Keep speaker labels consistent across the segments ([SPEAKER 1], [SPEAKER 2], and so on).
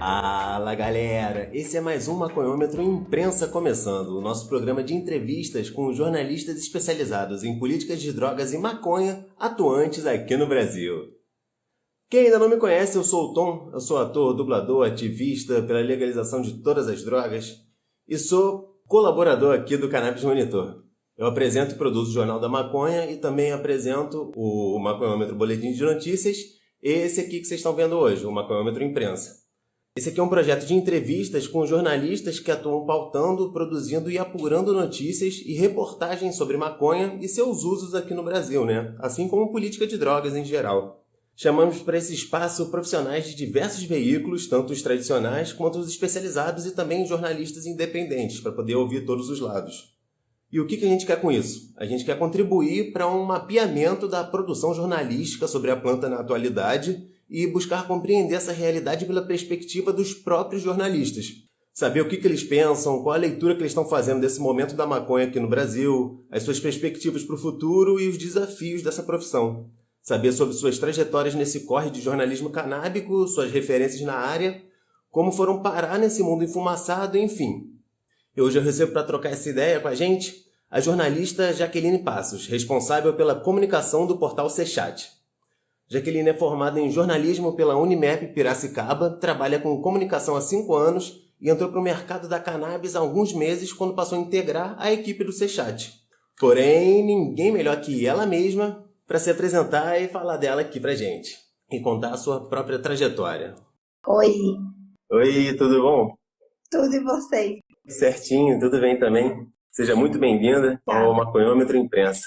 [SPEAKER 1] Fala galera, esse é mais um Maconhômetro Imprensa começando, o nosso programa de entrevistas com jornalistas especializados em políticas de drogas e maconha atuantes aqui no Brasil. Quem ainda não me conhece, eu sou o Tom, eu sou ator, dublador, ativista pela legalização de todas as drogas e sou colaborador aqui do Cannabis Monitor. Eu apresento e produzo o Jornal da Maconha e também apresento o Maconhômetro Boletim de Notícias, esse aqui que vocês estão vendo hoje, o Maconhômetro Imprensa. Esse aqui é um projeto de entrevistas com jornalistas que atuam pautando, produzindo e apurando notícias e reportagens sobre maconha e seus usos aqui no Brasil, né? Assim como política de drogas em geral. Chamamos para esse espaço profissionais de diversos veículos, tanto os tradicionais quanto os especializados e também jornalistas independentes, para poder ouvir todos os lados. E o que a gente quer com isso? A gente quer contribuir para um mapeamento da produção jornalística sobre a planta na atualidade e buscar compreender essa realidade pela perspectiva dos próprios jornalistas. Saber o que eles pensam, qual a leitura que eles estão fazendo desse momento da maconha aqui no Brasil, as suas perspectivas para o futuro e os desafios dessa profissão. Saber sobre suas trajetórias nesse corre de jornalismo canábico, suas referências na área, como foram parar nesse mundo enfumaçado, enfim. E hoje eu recebo para trocar essa ideia com a gente a jornalista Jaqueline Passos, responsável pela comunicação do portal Sechat. Jaqueline é formada em jornalismo pela Unimep Piracicaba, trabalha com comunicação há 5 anos e entrou para o mercado da cannabis há alguns meses quando passou a integrar a equipe do Sechat. Porém, ninguém melhor que ela mesma para se apresentar e falar dela aqui pra gente e contar a sua própria trajetória.
[SPEAKER 2] Oi,
[SPEAKER 1] Oi, tudo bom?
[SPEAKER 2] tudo e vocês?
[SPEAKER 1] Certinho, tudo bem também. Seja muito bem-vinda ao Maconhômetro Imprensa.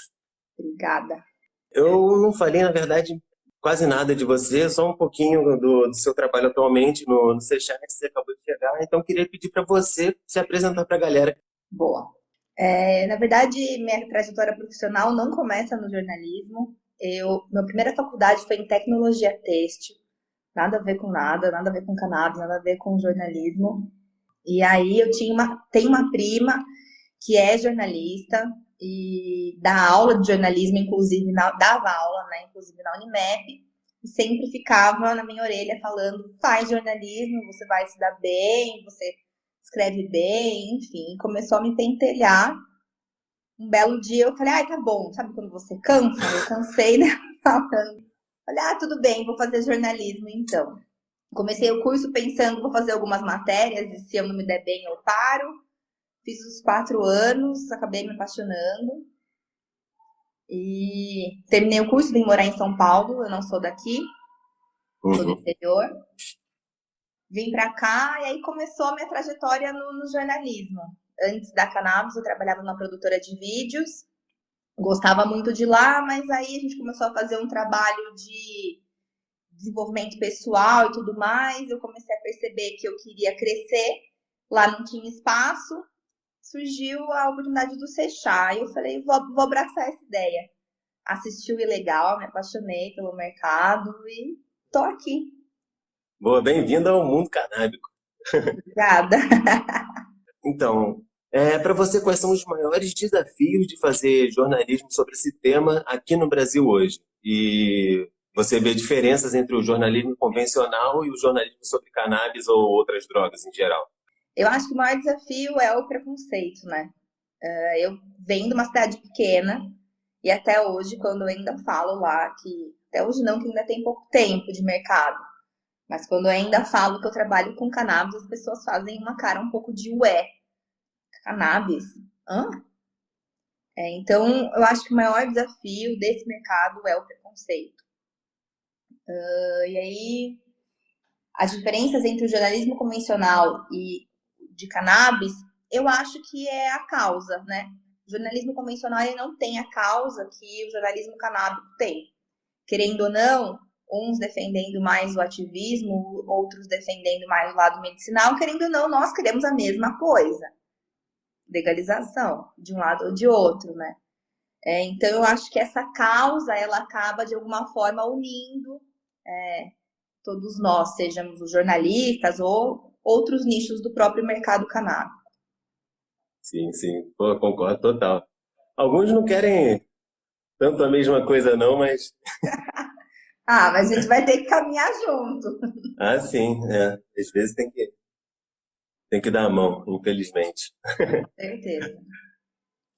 [SPEAKER 2] Obrigada.
[SPEAKER 1] Eu não falei, na verdade, quase nada de você, só um pouquinho do seu trabalho atualmente no Sechat, que você acabou de chegar, então queria pedir para você se apresentar para a galera.
[SPEAKER 2] Boa. Na verdade, minha trajetória profissional não começa no jornalismo. Minha primeira faculdade foi em tecnologia têxtil. Nada a ver com nada, nada a ver com cannabis, nada a ver com jornalismo. E aí eu tenho uma prima que é jornalista e dá aula de jornalismo, inclusive dava aula, né, inclusive na Unimep, e sempre ficava na minha orelha falando: faz jornalismo, você vai se dar bem, você escreve bem, enfim, começou a me pentelhar. Um belo dia eu falei: ai, tá bom, sabe quando você cansa? Eu cansei, né, falando. Falei: tudo bem, vou fazer jornalismo então. Comecei o curso pensando: vou fazer algumas matérias e se eu não me der bem eu paro. Fiz os 4 anos, acabei me apaixonando e terminei o curso, vim morar em São Paulo, eu não sou daqui, sou do interior. Vim pra cá e aí começou a minha trajetória no jornalismo. Antes da cannabis eu trabalhava numa produtora de vídeos, gostava muito de lá, mas aí a gente começou a fazer um trabalho de desenvolvimento pessoal e tudo mais. Eu comecei a perceber que eu queria crescer, lá não tinha espaço. Surgiu a oportunidade do Sechat. Eu falei: vou abraçar essa ideia. Assisti o Ilegal, me apaixonei pelo mercado e tô aqui.
[SPEAKER 1] Boa, bem-vinda ao mundo canábico.
[SPEAKER 2] Obrigada.
[SPEAKER 1] Então, para você, quais são os maiores desafios de fazer jornalismo sobre esse tema aqui no Brasil hoje? E você vê diferenças entre o jornalismo convencional e o jornalismo sobre cannabis ou outras drogas em geral?
[SPEAKER 2] Eu acho que o maior desafio é o preconceito, né? Eu venho de uma cidade pequena e até hoje, quando eu ainda falo lá que... Até hoje não, que ainda tem pouco tempo de mercado. Mas quando eu ainda falo que eu trabalho com cannabis, as pessoas fazem uma cara um pouco de ué. Cannabis? Hã? Então, eu acho que o maior desafio desse mercado é o preconceito. E aí, as diferenças entre o jornalismo convencional e de cannabis, eu acho que é a causa, né? O jornalismo convencional ele não tem a causa que o jornalismo canábico tem. Querendo ou não, uns defendendo mais o ativismo, outros defendendo mais o lado medicinal, querendo ou não, nós queremos a mesma coisa. Legalização, de um lado ou de outro, né? Então, eu acho que essa causa, ela acaba, de alguma forma, unindo todos nós, sejamos os jornalistas ou outros nichos do próprio mercado canábico.
[SPEAKER 1] Sim, sim. Pô, concordo total. Alguns não querem tanto a mesma coisa não, mas
[SPEAKER 2] Ah, mas a gente vai ter que caminhar junto.
[SPEAKER 1] Ah, sim, é. Às vezes tem que dar a mão, infelizmente.
[SPEAKER 2] Certeza.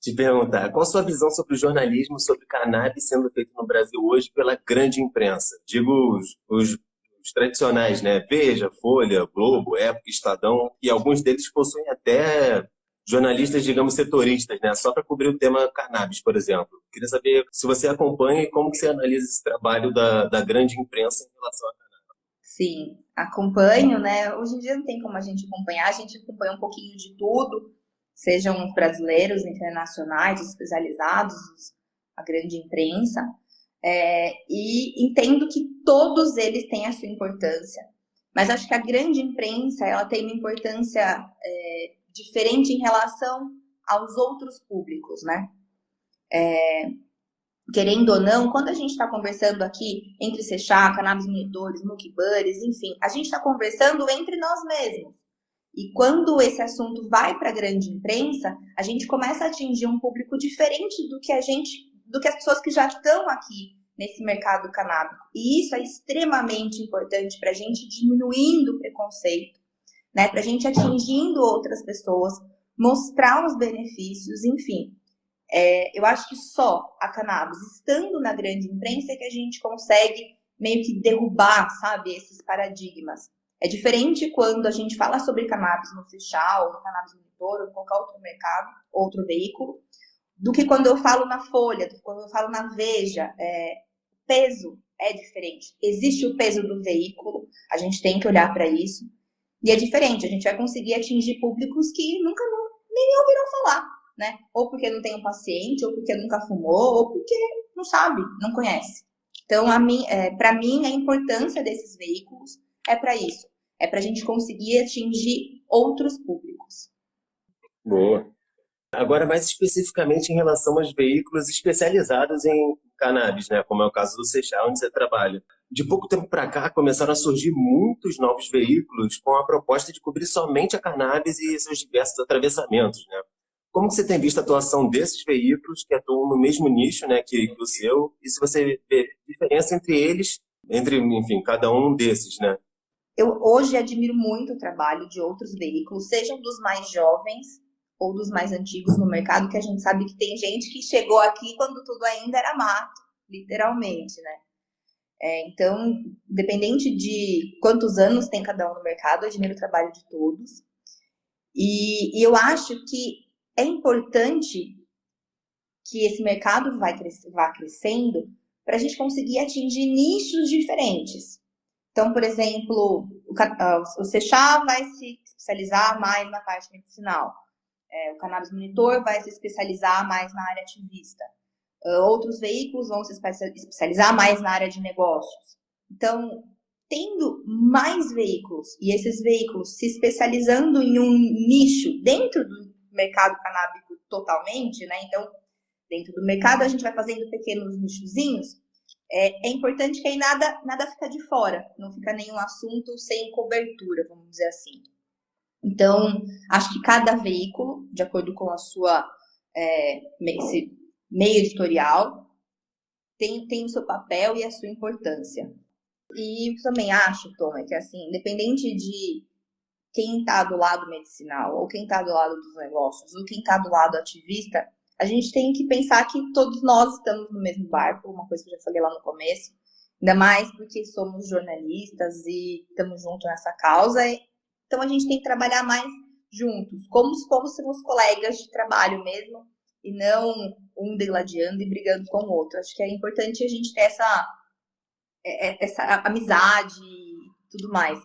[SPEAKER 1] Te perguntar, qual a sua visão sobre o jornalismo sobre cannabis sendo feito no Brasil hoje pela grande imprensa? Digo os tradicionais, né? Veja, Folha, Globo, Época, Estadão, e alguns deles possuem até jornalistas, digamos, setoristas, né? Só para cobrir o tema cannabis, por exemplo. Queria saber se você acompanha e como que você analisa esse trabalho da grande imprensa em relação a...
[SPEAKER 2] Sim, acompanho, né? Hoje em dia não tem como a gente acompanhar, a gente acompanha um pouquinho de tudo, sejam os brasileiros, internacionais, os especializados, a grande imprensa, e entendo que todos eles têm a sua importância, mas acho que a grande imprensa ela tem uma importância diferente em relação aos outros públicos, né? Querendo ou não, quando a gente está conversando aqui entre Sechá, cannabis monitores, muquibuddies, enfim, a gente está conversando entre nós mesmos. E quando esse assunto vai para a grande imprensa, a gente começa a atingir um público diferente do que as pessoas que já estão aqui nesse mercado canábico. E isso é extremamente importante para a gente diminuindo o preconceito, né? Para a gente atingindo outras pessoas, mostrar os benefícios, enfim. Eu acho que só a cannabis estando na grande imprensa é que a gente consegue meio que derrubar, sabe, esses paradigmas. É diferente quando a gente fala sobre cannabis no Sechá, ou no Cannabis Monitor, ou em qualquer outro mercado, outro veículo, do que quando eu falo na Folha, do que quando eu falo na Veja. O peso é diferente. Existe o peso do veículo, a gente tem que olhar para isso. E é diferente, a gente vai conseguir atingir públicos que nunca nem ouviram falar, né? Ou porque não tem um paciente, ou porque nunca fumou, ou porque não sabe, não conhece. Então, para mim, a importância desses veículos é para isso. É para a gente conseguir atingir outros públicos.
[SPEAKER 1] Boa. Agora, mais especificamente em relação aos veículos especializados em cannabis, né? Como é o caso do Sechá, onde você trabalha. De pouco tempo para cá, começaram a surgir muitos novos veículos com a proposta de cobrir somente a cannabis e seus diversos atravessamentos, né? Como que você tem visto a atuação desses veículos que atuam no mesmo nicho, né, que o seu? E se você vê diferença entre eles, enfim, cada um desses, né?
[SPEAKER 2] Eu hoje admiro muito o trabalho de outros veículos, sejam dos mais jovens ou dos mais antigos no mercado, que a gente sabe que tem gente que chegou aqui quando tudo ainda era mato, literalmente, né? Então, independente de quantos anos tem cada um no mercado, eu admiro o trabalho de todos. E eu acho que é importante que esse mercado vá crescendo para a gente conseguir atingir nichos diferentes. Então, por exemplo, o Sechá vai se especializar mais na parte medicinal. O Cannabis Monitor vai se especializar mais na área ativista. Outros veículos vão se especializar mais na área de negócios. Então, tendo mais veículos e esses veículos se especializando em um nicho dentro do mercado canábico totalmente, né? Então, dentro do mercado a gente vai fazendo pequenos nichozinhos. É importante que aí nada fica de fora, não fica nenhum assunto sem cobertura, vamos dizer assim. Então, acho que cada veículo, de acordo com a sua esse meio editorial, tem o seu papel e a sua importância. E eu também acho, Tom, que assim, independente de quem está do lado medicinal, ou quem está do lado dos negócios, ou quem está do lado ativista, a gente tem que pensar que todos nós estamos no mesmo barco, uma coisa que eu já falei lá no começo, ainda mais porque somos jornalistas e estamos juntos nessa causa, então a gente tem que trabalhar mais juntos, como se fôssemos colegas de trabalho mesmo, e não um degladiando e brigando com o outro. Acho que é importante a gente ter essa amizade e tudo mais.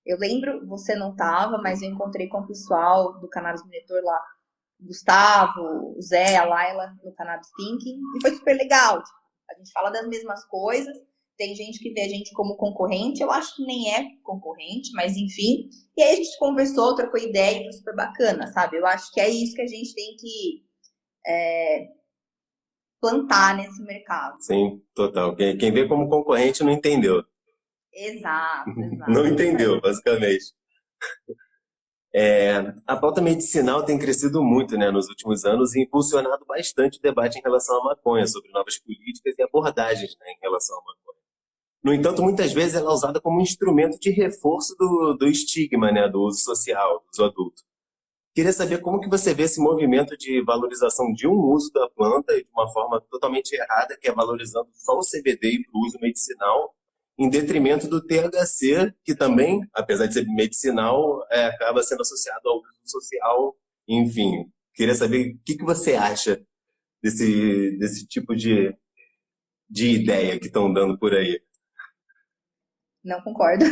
[SPEAKER 2] Eu lembro, você não estava, mas eu encontrei com o pessoal do Cannabis Monitor lá, o Gustavo, o Zé, a Laila, no Cannabis Thinking, e foi super legal. Tipo, a gente fala das mesmas coisas, tem gente que vê a gente como concorrente, eu acho que nem é concorrente, mas enfim. E aí a gente conversou, trocou ideia e foi super bacana, sabe? Eu acho que é isso que a gente tem que plantar nesse mercado.
[SPEAKER 1] Sim, total. Quem vê como concorrente não entendeu.
[SPEAKER 2] Exato.
[SPEAKER 1] Não entendeu, basicamente. A pauta medicinal tem crescido muito, né, nos últimos anos e impulsionado bastante o debate em relação à maconha, sobre novas políticas e abordagens, né, em relação à maconha. No entanto, muitas vezes ela é usada como um instrumento de reforço do estigma, né, do uso social, do uso adulto. Queria saber como que você vê esse movimento de valorização de um uso da planta e de uma forma totalmente errada, que é valorizando só o CBD para o uso medicinal, em detrimento do THC, que também, apesar de ser medicinal, acaba sendo associado ao uso social. Enfim, queria saber o que que você acha desse tipo de ideia que estão dando por aí.
[SPEAKER 2] Não concordo.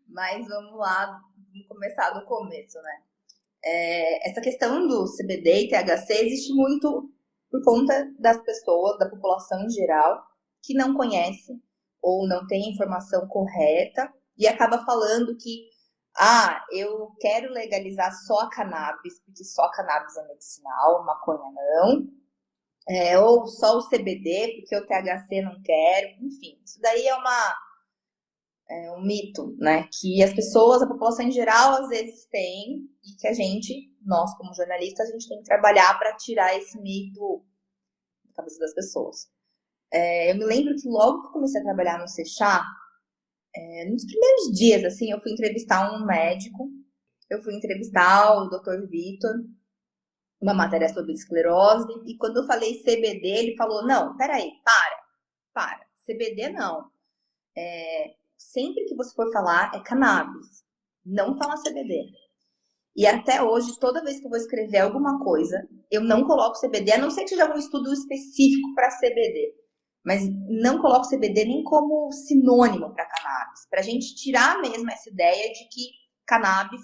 [SPEAKER 2] Mas vamos lá, vamos começar do começo, né? Essa questão do CBD e THC existe muito por conta das pessoas, da população em geral, que não conhece ou não tem informação correta e acaba falando que, eu quero legalizar só a cannabis, porque só a cannabis é medicinal, maconha não, ou só o CBD, porque o THC não quero, enfim, isso daí é um mito, né? Que as pessoas, a população em geral, às vezes tem, e que a gente, nós como jornalistas, a gente tem que trabalhar para tirar esse mito da cabeça das pessoas. Eu me lembro que logo que eu comecei a trabalhar no Seixá, nos primeiros dias, assim, eu fui entrevistar um médico, eu fui entrevistar o Dr. Vitor, uma matéria sobre esclerose, e quando eu falei CBD, ele falou, não, peraí, para, CBD não. Sempre que você for falar, é cannabis, não fala CBD. E até hoje, toda vez que eu vou escrever alguma coisa, eu não coloco CBD, a não ser que seja algum estudo específico para CBD. Mas não coloco CBD nem como sinônimo para cannabis. Para a gente tirar mesmo essa ideia de que cannabis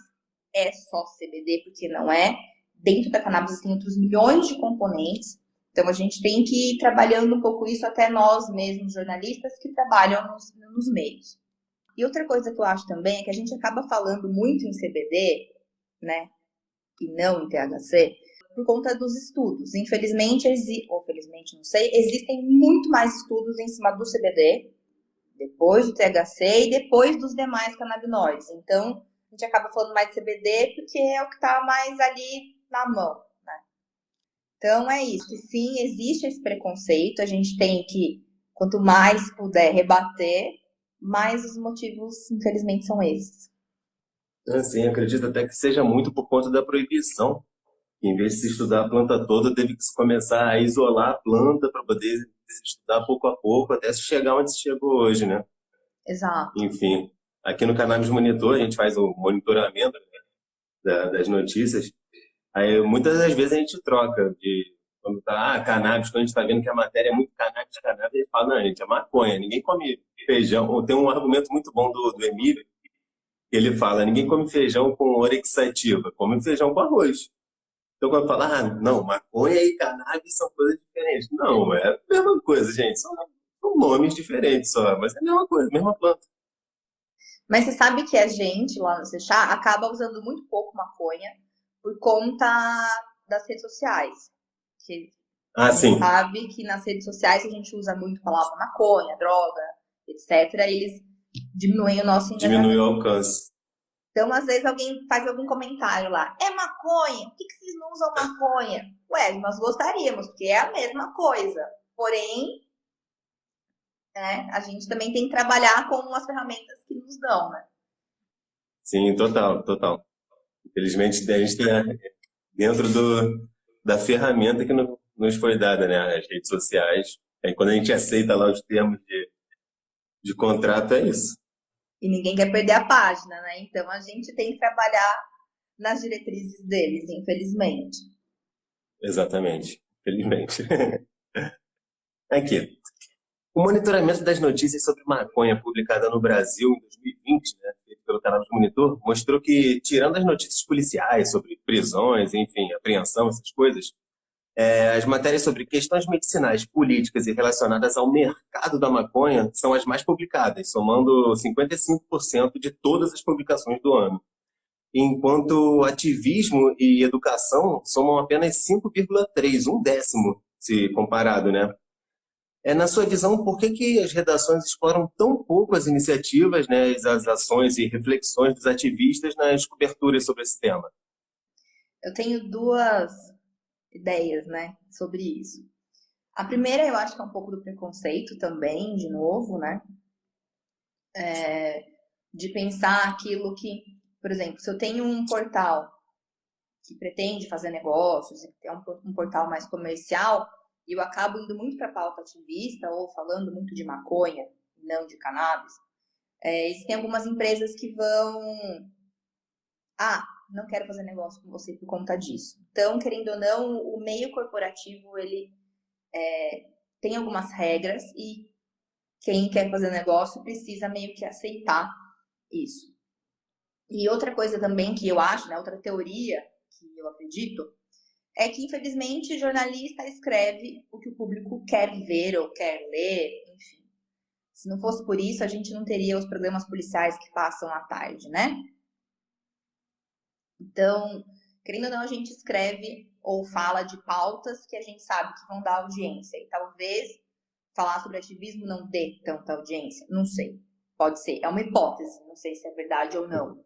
[SPEAKER 2] é só CBD, porque não é. Dentro da cannabis tem outros milhões de componentes. Então a gente tem que ir trabalhando um pouco isso, até nós mesmos, jornalistas, que trabalham nos meios. E outra coisa que eu acho também é que a gente acaba falando muito em CBD, né, e não em THC, por conta dos estudos. Infelizmente, ou felizmente, não sei, existem muito mais estudos em cima do CBD, depois do THC e depois dos demais canabinoides. Então, a gente acaba falando mais de CBD porque é o que está mais ali na mão, né? Então, é isso. Que sim, existe esse preconceito. A gente tem que, quanto mais puder rebater, mais os motivos, infelizmente, são esses.
[SPEAKER 1] Assim, acredito até que seja muito por conta da proibição. Em vez de se estudar a planta toda, teve que se começar a isolar a planta para poder se estudar pouco a pouco, até se chegar onde se chegou hoje, né?
[SPEAKER 2] Exato.
[SPEAKER 1] Enfim, aqui no Cannabis Monitor, a gente faz o monitoramento, né, das notícias. Aí, muitas das vezes a gente troca de... Quando tá, cannabis, quando a gente está vendo que a matéria é muito cannabis, cannabis, a gente fala, não, gente, é maconha. Ninguém come feijão. Ou tem um argumento muito bom do Emílio, que ele fala, ninguém come feijão com orexativa, come feijão com arroz. Então, quando fala, não, maconha e cannabis são coisas diferentes. Não, é a mesma coisa, gente. São nomes diferentes só, mas é a mesma coisa, a mesma planta.
[SPEAKER 2] Mas você sabe que a gente lá no Seixá acaba usando muito pouco maconha por conta das redes sociais. Que a
[SPEAKER 1] Ah,
[SPEAKER 2] gente
[SPEAKER 1] sim,
[SPEAKER 2] sabe que nas redes sociais a gente usa muito a palavra maconha, droga, etc. E eles diminuem o nosso
[SPEAKER 1] diminui o
[SPEAKER 2] engajamento.
[SPEAKER 1] alcance.
[SPEAKER 2] Então, às vezes, alguém faz algum comentário lá. É maconha? Por que vocês não usam maconha? Ué, nós gostaríamos, porque é a mesma coisa. Porém, né, a gente também tem que trabalhar com as ferramentas que nos dão, né?
[SPEAKER 1] Sim, total, total. Infelizmente, a gente tem dentro da ferramenta que nos foi dada, né? As redes sociais. Aí, quando a gente aceita lá os termos de contrato, é isso.
[SPEAKER 2] E ninguém quer perder a página, né? Então a gente tem que trabalhar nas diretrizes deles, infelizmente.
[SPEAKER 1] Exatamente. Infelizmente. Aqui. O monitoramento das notícias sobre maconha publicada no Brasil em 2020, né, feito pelo canal do Monitor, mostrou que, tirando as notícias policiais sobre prisões, enfim, apreensão, essas coisas, as matérias sobre questões medicinais, políticas e relacionadas ao mercado da maconha são as mais publicadas, somando 55% de todas as publicações do ano. Enquanto ativismo e educação somam apenas 5,3, um décimo, se comparado, né? Na sua visão, por que que as redações exploram tão pouco as iniciativas, né, as ações e reflexões dos ativistas nas coberturas sobre esse tema?
[SPEAKER 2] Eu tenho duas ideias, né, sobre isso. A primeira, eu acho que é um pouco do preconceito também, de novo, né? de pensar aquilo que, por exemplo, se eu tenho um portal que pretende fazer negócios, é um portal mais comercial, e eu acabo indo muito para a pauta ativista ou falando muito de maconha, não de cannabis, existem algumas empresas que vão... não quero fazer negócio com você por conta disso. Então, querendo ou não, o meio corporativo, ele tem algumas regras e quem quer fazer negócio precisa meio que aceitar isso. E outra coisa também que eu acho, né, outra teoria que eu acredito, é que, infelizmente, jornalista escreve o que o público quer ver ou quer ler, enfim. Se não fosse por isso, a gente não teria os programas policiais que passam à tarde, né? Então, querendo ou não, a gente escreve ou fala de pautas que a gente sabe que vão dar audiência. E talvez falar sobre ativismo não dê tanta audiência. Não sei. Pode ser. É uma hipótese. Não sei se é verdade ou não.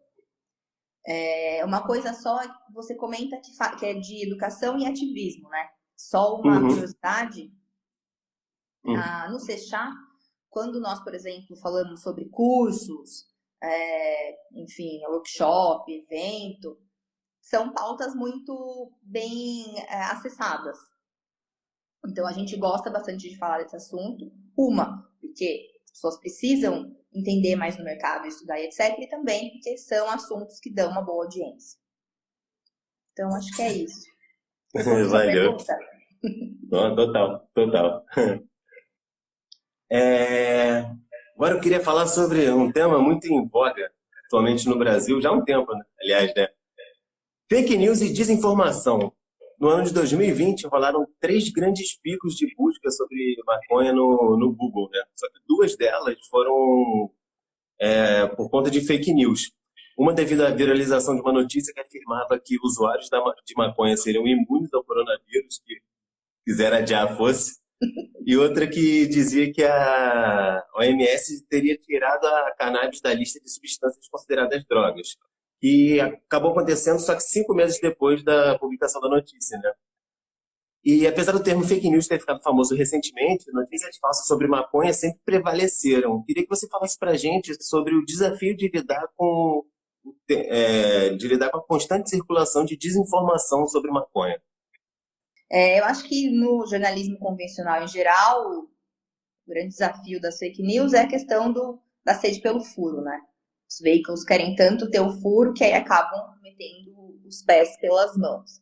[SPEAKER 2] Uma coisa só, você comenta que é de educação e ativismo, né? Só uma curiosidade. No Sechá, quando nós, por exemplo, falamos sobre cursos, enfim, workshop, evento, são pautas muito bem acessadas. Então, a gente gosta bastante de falar desse assunto. Porque as pessoas precisam entender mais no mercado, estudar e etc. E também porque são assuntos que dão uma boa audiência. Então, acho que é isso.
[SPEAKER 1] Valeu. Total. Agora eu queria falar sobre um tema muito em voga atualmente no Brasil, já há um tempo, né? Aliás, né? Fake news e desinformação. No ano de 2020, rolaram 3 grandes picos de busca sobre maconha no Google, né? Só que 2 delas foram por conta de fake news. Uma devido à viralização de uma notícia que afirmava que usuários de maconha seriam imunes ao coronavírus, que quiser adiar fosse, e outra que dizia que a OMS teria tirado a cannabis da lista de substâncias consideradas drogas. E acabou acontecendo só que 5 meses depois da publicação da notícia, né? E apesar do termo fake news ter ficado famoso recentemente, notícias falsas sobre maconha sempre prevaleceram. Queria que você falasse pra gente sobre o desafio de lidar com a constante circulação de desinformação sobre maconha.
[SPEAKER 2] Eu acho que no jornalismo convencional em geral, o grande desafio das fake news é a questão da sede pelo furo, né? Os veículos querem tanto ter o furo que aí acabam metendo os pés pelas mãos.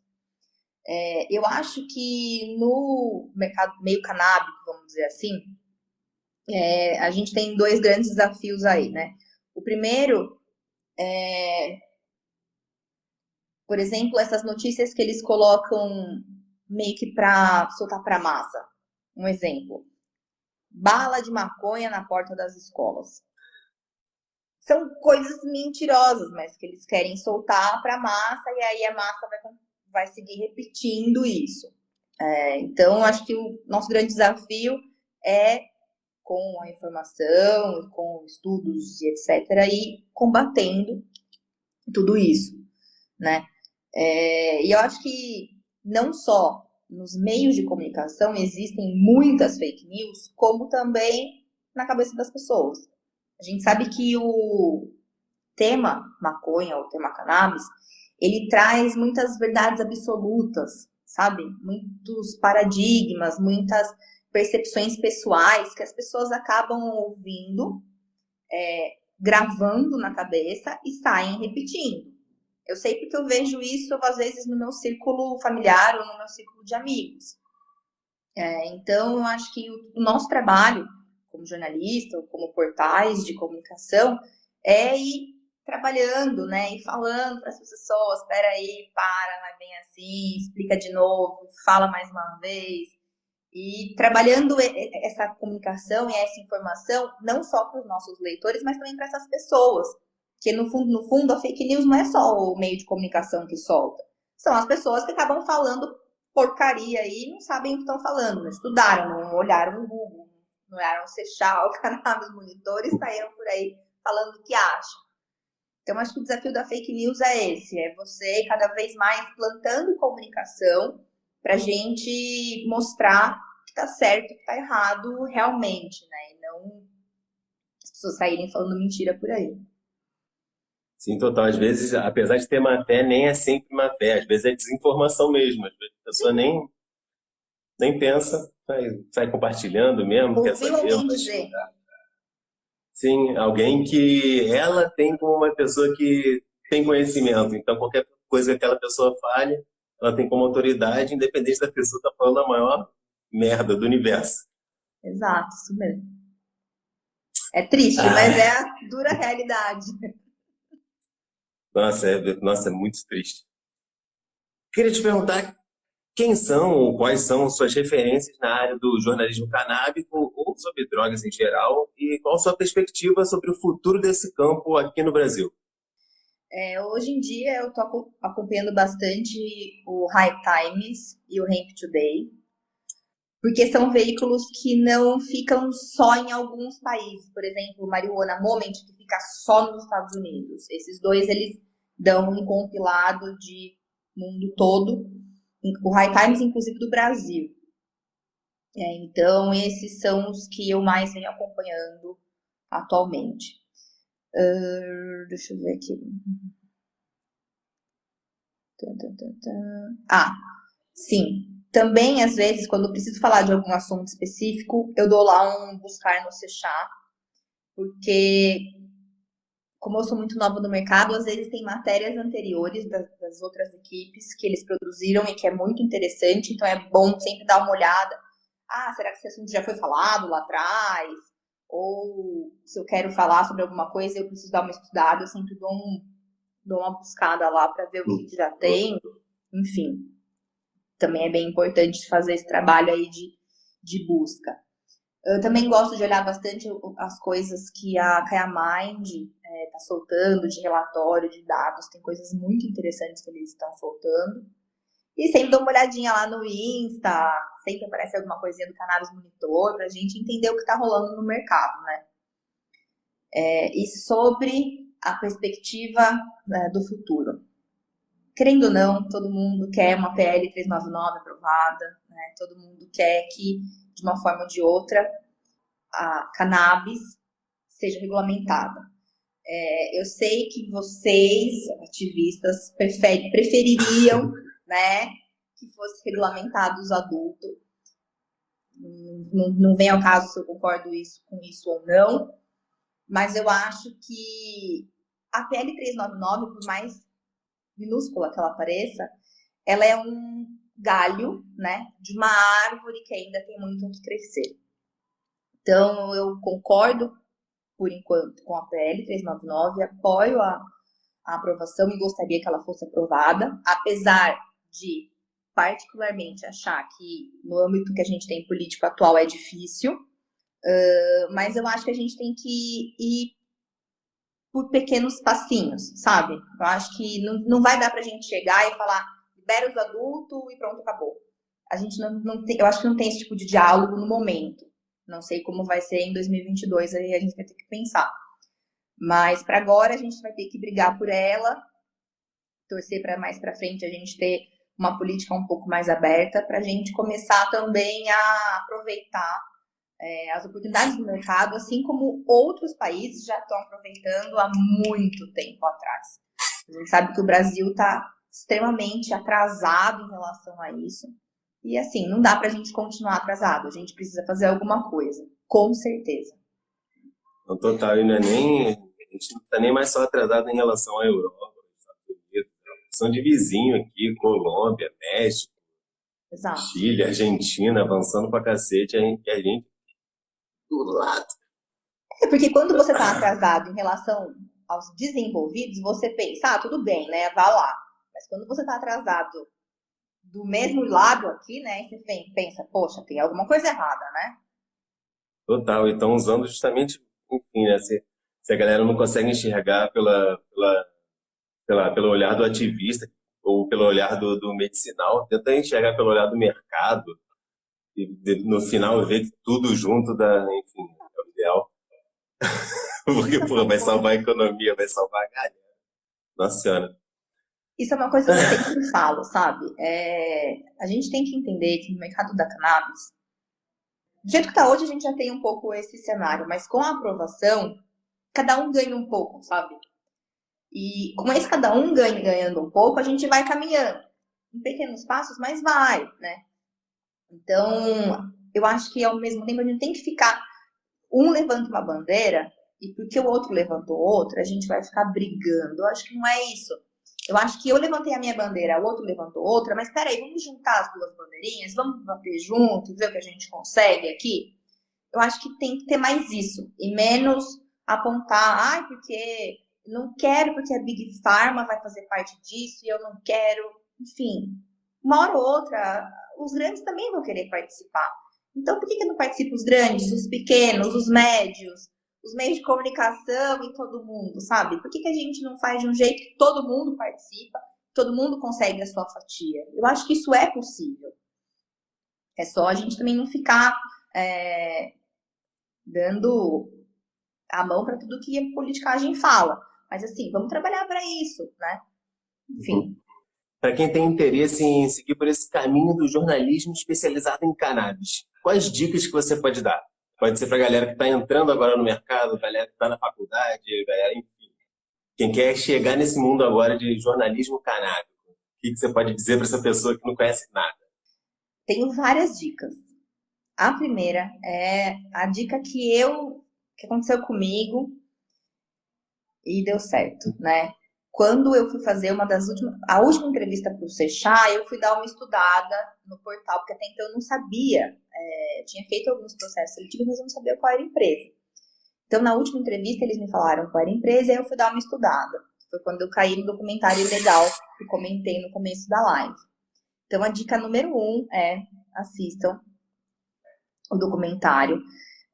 [SPEAKER 2] Eu acho que no mercado meio canábico, vamos dizer assim, a gente tem 2 grandes desafios aí, né? O primeiro por exemplo, essas notícias que eles colocam meio que para soltar para massa. Um exemplo: bala de maconha na porta das escolas. São coisas mentirosas, mas que eles querem soltar para massa e aí a massa vai seguir repetindo isso. Então, acho que o nosso grande desafio é, com a informação, com estudos e etc., ir combatendo tudo isso, né? E eu acho que não só nos meios de comunicação existem muitas fake news, como também na cabeça das pessoas. A gente sabe que o tema maconha, o tema cannabis, ele traz muitas verdades absolutas, sabe? Muitos paradigmas, muitas percepções pessoais que as pessoas acabam ouvindo, gravando na cabeça e saem repetindo. Eu sei porque eu vejo isso, às vezes, no meu círculo familiar ou no meu círculo de amigos. Então, eu acho que o nosso trabalho, como jornalista ou como portais de comunicação, é ir trabalhando, né? E falando para as pessoas, espera aí, para, não é bem assim, explica de novo, fala mais uma vez. E trabalhando essa comunicação e essa informação, não só para os nossos leitores, mas também para essas pessoas. Porque, no fundo, a fake news não é só o meio de comunicação que solta. São as pessoas que acabam falando porcaria aí e não sabem o que estão falando. Não estudaram, não olharam no Google, não olharam o Sechá, o Cannabis Monitor e saíram por aí falando o que acham. Então, acho que o desafio da fake news é esse. É você cada vez mais plantando comunicação para a gente mostrar que está certo, que está errado realmente, né? E não... As pessoas saírem falando mentira por aí.
[SPEAKER 1] Sim, total. Às vezes, apesar de ter má fé, nem é sempre má fé. Às vezes é desinformação mesmo. Às vezes a pessoa nem pensa, sai compartilhando mesmo, quer
[SPEAKER 2] Ouviu
[SPEAKER 1] saber,
[SPEAKER 2] alguém
[SPEAKER 1] mas
[SPEAKER 2] dizer?
[SPEAKER 1] sim, alguém que ela tem como uma pessoa que tem conhecimento. Então, qualquer coisa que aquela pessoa fale, ela tem como autoridade, independente da pessoa estar falando a maior merda do universo.
[SPEAKER 2] Exato, isso mesmo. É triste, mas é
[SPEAKER 1] Ah,
[SPEAKER 2] a dura realidade.
[SPEAKER 1] nossa, é muito triste. Queria te perguntar quem são ou quais são suas referências na área do jornalismo canábico ou sobre drogas em geral e qual a sua perspectiva sobre o futuro desse campo aqui no Brasil?
[SPEAKER 2] Hoje em dia eu estou acompanhando bastante o High Times e o Hemp Today, porque são veículos que não ficam só em alguns países. Por exemplo, o Marijuana Moment, que fica só nos Estados Unidos. Esses dois, eles dão um compilado de mundo todo. O High Times, inclusive, do Brasil. Então, esses são os que eu mais venho acompanhando atualmente. Deixa eu ver aqui. Ah, sim. Também, às vezes, quando eu preciso falar de algum assunto específico, eu dou lá um buscar no Sechá, porque, como eu sou muito nova no mercado, às vezes tem matérias anteriores das outras equipes que eles produziram e que é muito interessante, então é bom sempre dar uma olhada. Ah, será que esse assunto já foi falado lá atrás? Ou se eu quero falar sobre alguma coisa, eu preciso dar uma estudada, eu sempre dou uma buscada lá para ver o que já tem. Enfim, também é bem importante fazer esse trabalho aí de busca. Eu também gosto de olhar bastante as coisas que a Kaya Mind está soltando, de relatório, de dados. Tem coisas muito interessantes que eles estão soltando. E sempre dou uma olhadinha lá no Insta, sempre aparece alguma coisinha do Cannabis Monitor, pra gente entender o que está rolando no mercado, né? E sobre a perspectiva do futuro. Querendo ou não, todo mundo quer uma PL 399 aprovada, né? Todo mundo quer que, de uma forma ou de outra, a cannabis seja regulamentada. Eu sei que vocês, ativistas, prefeririam, né, que fosse regulamentado os adultos. Não vem ao caso se eu concordo com isso ou não, mas eu acho que a PL 399, por mais minúscula que ela pareça, ela é um galho, né, de uma árvore que ainda tem muito o que crescer. Então, eu concordo, por enquanto, com a PL 399, apoio a aprovação e gostaria que ela fosse aprovada, apesar de, particularmente, achar que no âmbito que a gente tem político atual é difícil, mas eu acho que a gente tem que ir por pequenos passinhos, sabe? Eu acho que não vai dar pra gente chegar e falar, libera os adultos e pronto, acabou. A gente não tem, eu acho que não tem esse tipo de diálogo no momento. Não sei como vai ser em 2022, aí a gente vai ter que pensar. Mas para agora a gente vai ter que brigar por ela, torcer para mais para frente a gente ter uma política um pouco mais aberta, para a gente começar também a aproveitar as oportunidades do mercado, assim como outros países já estão aproveitando há muito tempo atrás. A gente sabe que o Brasil está extremamente atrasado em relação a isso. E assim, não dá para a gente continuar atrasado, a gente precisa fazer alguma coisa, com certeza.
[SPEAKER 1] No total, e não é nem, a gente não está nem mais só atrasado em relação à Europa, aos Estados Unidos, são de vizinho aqui, Colômbia, México,
[SPEAKER 2] Exato.
[SPEAKER 1] Chile, Argentina, avançando pra cacete, e a gente do lado.
[SPEAKER 2] Porque quando você está atrasado em relação aos desenvolvidos, você pensa, tudo bem, né, vá lá. Mas quando você está atrasado do mesmo lado aqui, né, você pensa, poxa, tem alguma coisa errada, né?
[SPEAKER 1] Total, e estão usando justamente, enfim, né, se a galera não consegue enxergar pelo olhar do ativista ou pelo olhar do medicinal, tenta enxergar pelo olhar do mercado e no final ver que tudo junto enfim, é o ideal. Porque, pô, vai salvar a economia, vai salvar a galera. Nossa Senhora.
[SPEAKER 2] Isso é uma coisa que eu sempre falo, sabe? A gente tem que entender que no mercado da cannabis, do jeito que está hoje, a gente já tem um pouco esse cenário, mas com a aprovação, cada um ganha um pouco, sabe? E com esse cada um ganhando um pouco, a gente vai caminhando em pequenos passos, mas vai, né? Então, eu acho que ao mesmo tempo a gente tem que ficar, um levanta uma bandeira e porque o outro levantou outra, a gente vai ficar brigando. Eu acho que não é isso. Eu acho que eu levantei a minha bandeira, o outro levantou outra, mas peraí, vamos juntar as duas bandeirinhas, vamos bater junto, ver o que a gente consegue aqui. Eu acho que tem que ter mais isso e menos apontar, ai, porque não quero, porque a Big Pharma vai fazer parte disso e eu não quero. Enfim, uma hora ou outra, os grandes também vão querer participar. Então, por que não participam os grandes, os pequenos, os médios, os meios de comunicação e todo mundo, sabe? Por que a gente não faz de um jeito que todo mundo participa, todo mundo consegue a sua fatia? Eu acho que isso é possível. É só a gente também não ficar dando a mão para tudo que a politicagem fala. Mas assim, vamos trabalhar para isso, né? Enfim.
[SPEAKER 1] Para quem tem interesse em seguir por esse caminho do jornalismo especializado em cannabis, quais dicas que você pode dar? Pode ser para a galera que está entrando agora no mercado, galera que está na faculdade, galera, enfim. Quem quer chegar nesse mundo agora de jornalismo canábico, o que você pode dizer para essa pessoa que não conhece nada?
[SPEAKER 2] Tenho várias dicas. A primeira é a dica que aconteceu comigo e deu certo, né? Quando eu fui fazer a última entrevista para o Sechá, eu fui dar uma estudada no portal, porque até então eu não sabia, tinha feito alguns processos seletivos, mas eu não sabia qual era a empresa. Então, na última entrevista, eles me falaram qual era a empresa, e aí eu fui dar uma estudada. Foi quando eu caí no documentário legal que comentei no começo da live. Então, a dica número 1 é assistam o documentário.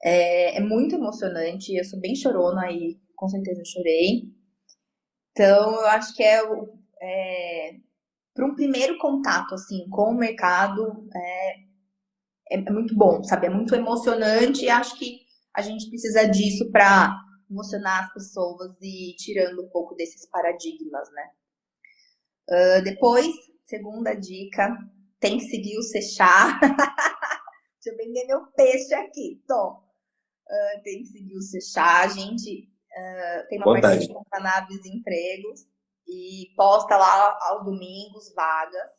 [SPEAKER 2] É muito emocionante, eu sou bem chorona e com certeza eu chorei. Então, eu acho que para um primeiro contato assim com o mercado é muito bom, sabe? É muito emocionante e acho que a gente precisa disso para emocionar as pessoas e ir tirando um pouco desses paradigmas, né? Depois, segunda dica, tem que seguir o Sechá. Deixa eu vender meu peixe aqui, Tom. Tem que seguir o Sechá. A gente tem uma parceria com Cannabis Empregos e posta lá aos domingos vagas.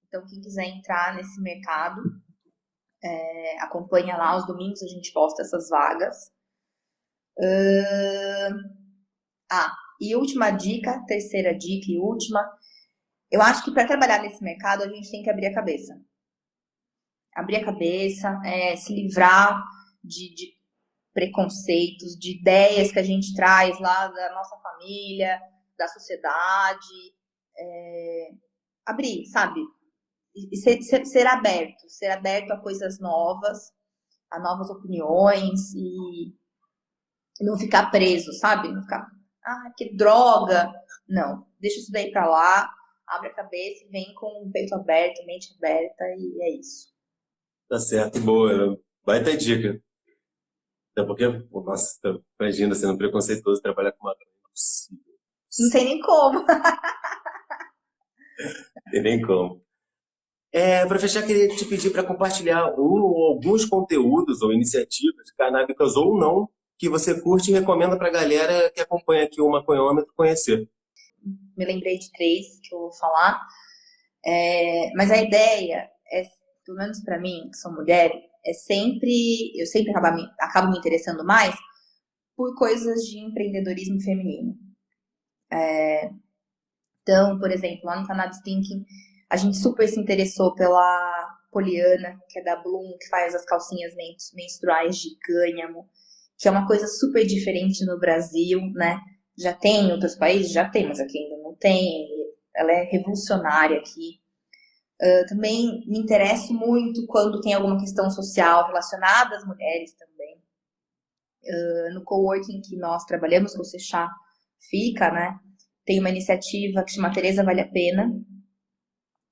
[SPEAKER 2] Então, quem quiser entrar nesse mercado, acompanha lá aos domingos, a gente posta essas vagas. E última dica, terceira dica e última. Eu acho que para trabalhar nesse mercado, a gente tem que abrir a cabeça. Abrir a cabeça, se livrar de preconceitos, de ideias que a gente traz lá da nossa família, da sociedade. Abrir, sabe? E ser aberto a coisas novas, a novas opiniões e não ficar preso, sabe? Não ficar, que droga. Não, deixa isso daí pra lá, abre a cabeça e vem com o peito aberto, mente aberta e é isso.
[SPEAKER 1] Tá certo, boa. Vai ter dica. Até porque, nossa, imagina sendo preconceituoso trabalhar com maconha.
[SPEAKER 2] Não tem nem como.
[SPEAKER 1] Tem nem como. Para fechar, queria te pedir para compartilhar um ou alguns conteúdos ou iniciativas, canábicas ou não, que você curte e recomenda para a galera que acompanha aqui o Maconhômetro conhecer.
[SPEAKER 2] Me lembrei de 3 que eu vou falar. Mas a ideia pelo menos para mim, que sou mulher, eu sempre acabo me interessando mais por coisas de empreendedorismo feminino. Então, por exemplo, lá no Cannabis Thinking, a gente super se interessou pela Poliana, que é da Bloom, que faz as calcinhas menstruais de cânhamo, que é uma coisa super diferente no Brasil, né? Já tem em outros países? Já tem, mas aqui ainda não tem. Ela é revolucionária aqui. Também me interesso muito quando tem alguma questão social relacionada às mulheres também. No coworking que nós trabalhamos, que o Sechá fica, né? Tem uma iniciativa que chama Tereza Vale a Pena.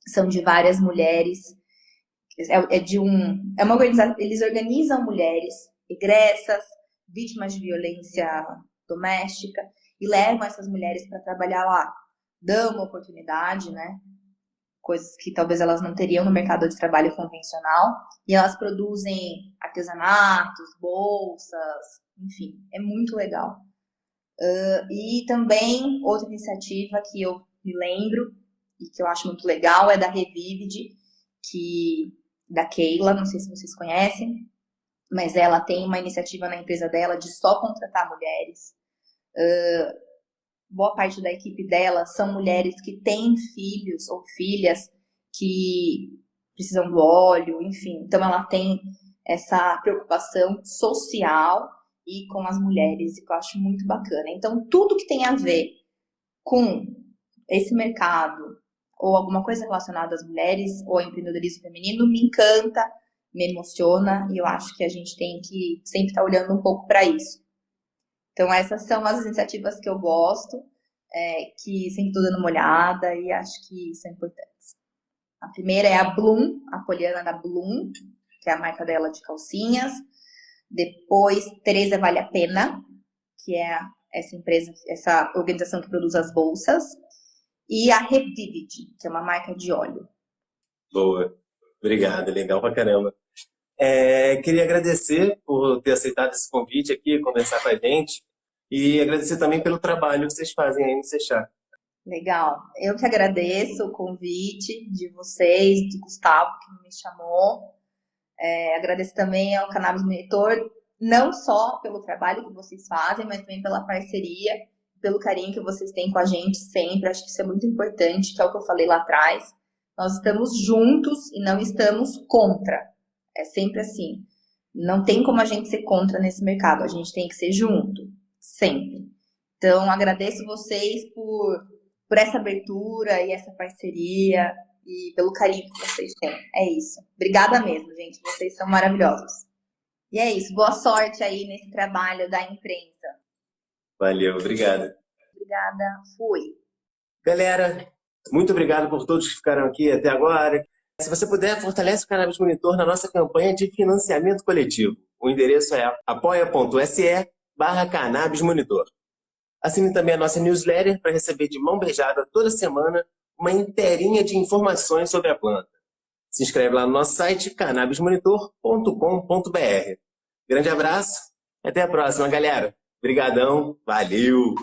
[SPEAKER 2] São de várias mulheres. É uma organização, eles organizam mulheres egressas, vítimas de violência doméstica e levam essas mulheres para trabalhar lá. Dão uma oportunidade, né? Coisas que talvez elas não teriam no mercado de trabalho convencional, e elas produzem artesanatos, bolsas, enfim, é muito legal. E também outra iniciativa que eu me lembro e que eu acho muito legal é da Revived, da Keila, não sei se vocês conhecem, mas ela tem uma iniciativa na empresa dela de só contratar mulheres. Boa parte da equipe dela são mulheres que têm filhos ou filhas que precisam do óleo, enfim. Então ela tem essa preocupação social e com as mulheres, que eu acho muito bacana. Então tudo que tem a ver com esse mercado ou alguma coisa relacionada às mulheres ou ao empreendedorismo feminino me encanta, me emociona, e eu acho que a gente tem que sempre estar olhando um pouco para isso. Então essas são as iniciativas que eu gosto, que sempre estou dando uma olhada e acho que são importantes. A primeira é a Bloom, a Poliana da Bloom, que é a marca dela de calcinhas. Depois, Tereza Vale a Pena, que é essa empresa, essa organização que produz as bolsas. E a Revived, que é uma marca de óleo.
[SPEAKER 1] Boa. Obrigado, legal pra caramba. Queria agradecer por ter aceitado esse convite aqui, conversar com a gente, e agradecer também pelo trabalho que vocês fazem aí no Sechá.
[SPEAKER 2] Legal. Eu que agradeço o convite de vocês, do Gustavo, que me chamou. Agradeço também ao Cannabis Monitor, não só pelo trabalho que vocês fazem, mas também pela parceria, pelo carinho que vocês têm com a gente sempre. Acho que isso é muito importante, que é o que eu falei lá atrás. Nós estamos juntos e não estamos contra. É sempre assim. Não tem como a gente ser contra nesse mercado. A gente tem que ser junto. Sempre. Então, agradeço vocês por essa abertura e essa parceria e pelo carinho que vocês têm. É isso. Obrigada mesmo, gente. Vocês são maravilhosos. E é isso. Boa sorte aí nesse trabalho da imprensa.
[SPEAKER 1] Valeu, obrigado.
[SPEAKER 2] Obrigada. Fui.
[SPEAKER 1] Galera, muito obrigado por todos que ficaram aqui até agora. Se você puder, fortalece o Cannabis Monitor na nossa campanha de financiamento coletivo. O endereço é apoia.se/Cannabis Monitor. Assine também a nossa newsletter para receber de mão beijada toda semana uma inteirinha de informações sobre a planta. Se inscreve lá no nosso site cannabismonitor.com.br. Grande abraço, até a próxima, galera. Obrigadão, valeu!